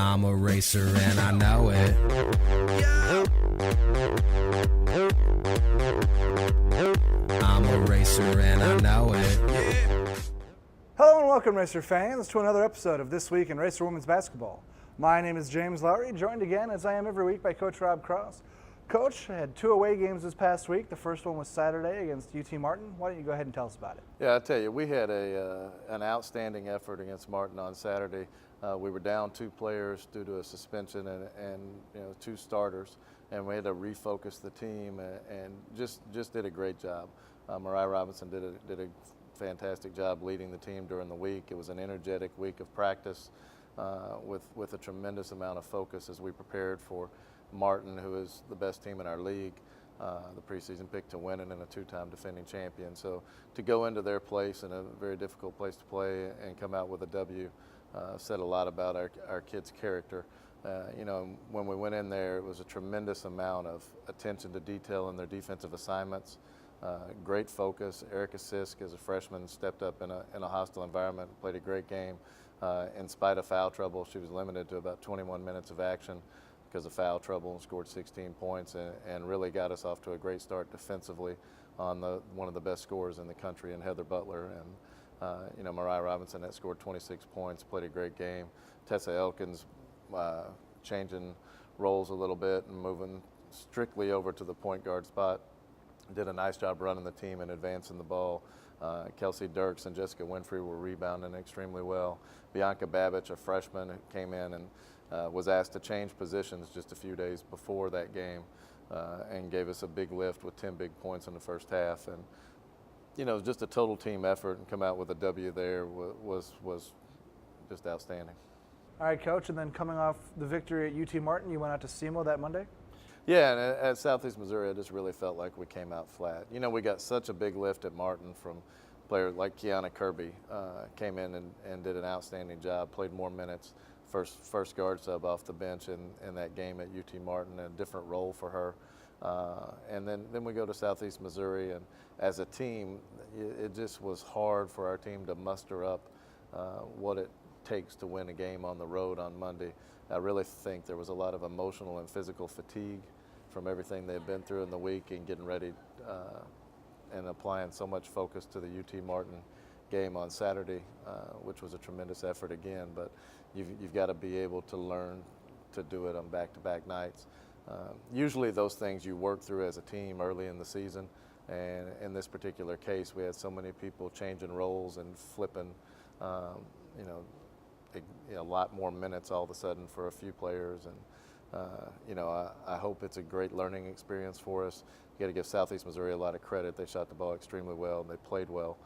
I'm a racer and I know it. I'm a racer and I know it. Hello and welcome, Racer fans, to another episode of This Week in Racer Women's Basketball. My name is James Lowery, joined again, as I am every week, by Coach Rob Cross. Coach, I had 2 away games this past week. The first one was Saturday against UT Martin. Why don't you go ahead and tell us about it? Yeah, I'll tell you, we had an outstanding effort against Martin on Saturday. We were down 2 players due to a suspension and 2 starters, and we had to refocus the team and just did a great job. Mariah Robinson did a fantastic job leading the team during the week. It was an energetic week of practice with a tremendous amount of focus as we prepared for Martin, who is the best team in our league, the preseason pick to win it, and a 2-time defending champion. So to go into their place in a very difficult place to play and come out with a W said a lot about our kids' character. When we went in there, it was a tremendous amount of attention to detail in their defensive assignments. Great focus. Erica Sisk, as a freshman, stepped up in a hostile environment, played a great game. In spite of foul trouble, she was limited to about 21 minutes of action because of foul trouble, and scored 16 points and really got us off to a great start defensively on one of the best scorers in the country in Heather Butler. And Mariah Robinson that scored 26 points, played a great game. Tessa Elkins changing roles a little bit and moving strictly over to the point guard spot. Did a nice job running the team and advancing the ball. Kelsey Dirks and Jessica Winfrey were rebounding extremely well. Bianca Babich, a freshman, who came in and was asked to change positions just a few days before that game and gave us a big lift with 10 big points in the first half. And just a total team effort, and come out with a W there was just outstanding. All right, Coach, and then coming off the victory at UT Martin, you went out to SEMO that Monday? Yeah, and at Southeast Missouri, I just really felt like we came out flat. We got such a big lift at Martin from players like Kiana Kirby, came in and did an outstanding job, played more minutes, first guard sub off the bench in that game at UT Martin, a different role for her. And then we go to Southeast Missouri, and as a team, it just was hard for our team to muster up what it takes to win a game on the road on Monday. I really think there was a lot of emotional and physical fatigue from everything they've been through in the week and getting ready and applying so much focus to the UT Martin game on Saturday, which was a tremendous effort again. But you've got to be able to learn to do it on back-to-back nights. Usually those things you work through as a team early in the season, and in this particular case, we had so many people changing roles and flipping, a lot more minutes all of a sudden for a few players. And I hope it's a great learning experience for us. You got to give Southeast Missouri a lot of credit. They shot the ball extremely well and they played well.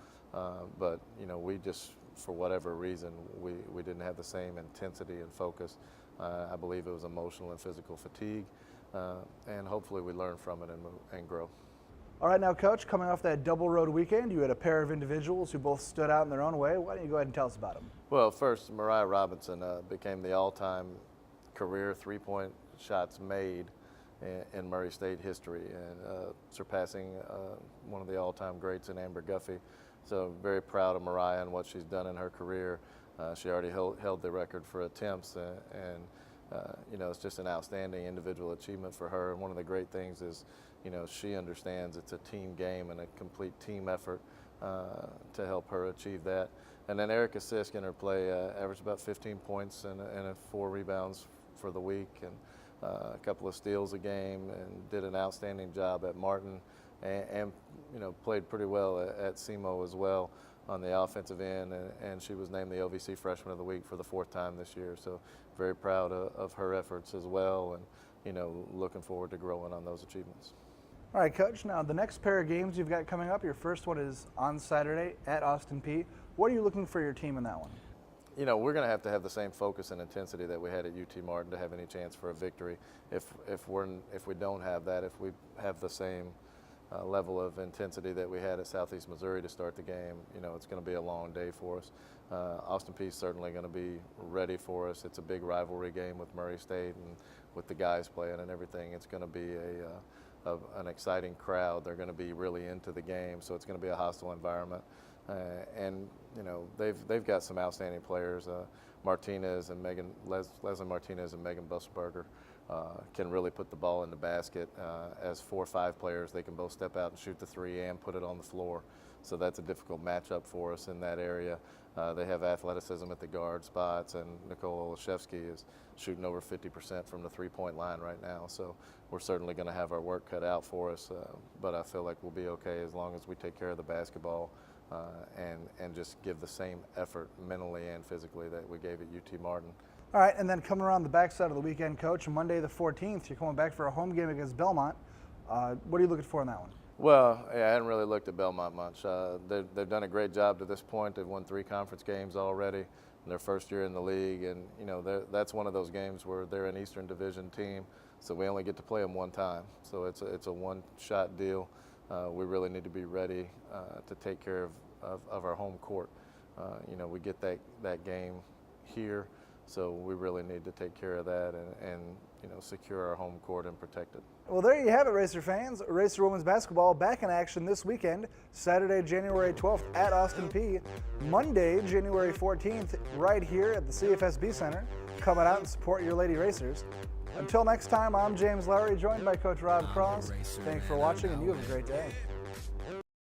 But we just, for whatever reason, we didn't have the same intensity and focus. I believe it was emotional and physical fatigue, and hopefully we learn from it and grow. All right, now, Coach, coming off that double road weekend, you had a pair of individuals who both stood out in their own way. Why don't you go ahead and tell us about them? Well, first, Mariah Robinson became the all-time career 3-point shots made in Murray State history, and surpassing one of the all-time greats in Amber Guffey. So very proud of Mariah and what she's done in her career. She already held the record for attempts, and it's just an outstanding individual achievement for her. And one of the great things is, she understands it's a team game and a complete team effort to help her achieve that. And then Erica Sisk in her play averaged about 15 points and 4 rebounds for the week, and a couple of steals a game, and did an outstanding job at Martin, and played pretty well at SEMO as well on the offensive end, and she was named the OVC Freshman of the Week for the 4th time this year. So very proud of her efforts as well, and looking forward to growing on those achievements. All right, Coach, now the next pair of games you've got coming up, your first one is on Saturday at Austin Peay. What are you looking for your team in that one? We're going to have the same focus and intensity that we had at UT Martin to have any chance for a victory. If we don't have that, if we have the same level of intensity that we had at Southeast Missouri to start the game, it's going to be a long day for us. Austin Peay is certainly going to be ready for us. It's a big rivalry game with Murray State, and with the guys playing and everything, it's going to be an exciting crowd. They're going to be really into the game, so it's going to be a hostile environment. And you know, they've got some outstanding players. Martinez and Leslie Martinez and Megan Busselberger can really put the ball in the basket. As 4 or 5 players, they can both step out and shoot the 3 and put it on the floor. So that's a difficult matchup for us in that area. They have athleticism at the guard spots, and Nicole Olszewski is shooting over 50% from the 3-point line right now. So we're certainly going to have our work cut out for us, but I feel like we'll be okay as long as we take care of the basketball and just give the same effort mentally and physically that we gave at UT Martin. All right, and then coming around the backside of the weekend, Coach, Monday the 14th, you're coming back for a home game against Belmont. What are you looking for in that one? Well, yeah, I hadn't really looked at Belmont much. They've done a great job to this point. They've won 3 conference games already in their first year in the league, and you know that's one of those games where they're an Eastern Division team, so we only get to play them one time. So it's a one-shot deal. We really need to be ready to take care of our home court. You know, we get that game here, so we really need to take care of that and you know, secure our home court and protect it. Well, there you have it, Racer fans. Racer women's basketball back in action this weekend, Saturday, January 12th at Austin Peay, Monday, January 14th, right here at the CFSB Center. Come on out and support your Lady Racers. Until next time, I'm James Lowery, joined by Coach Rob Cross. Thanks for watching, and you have a great day.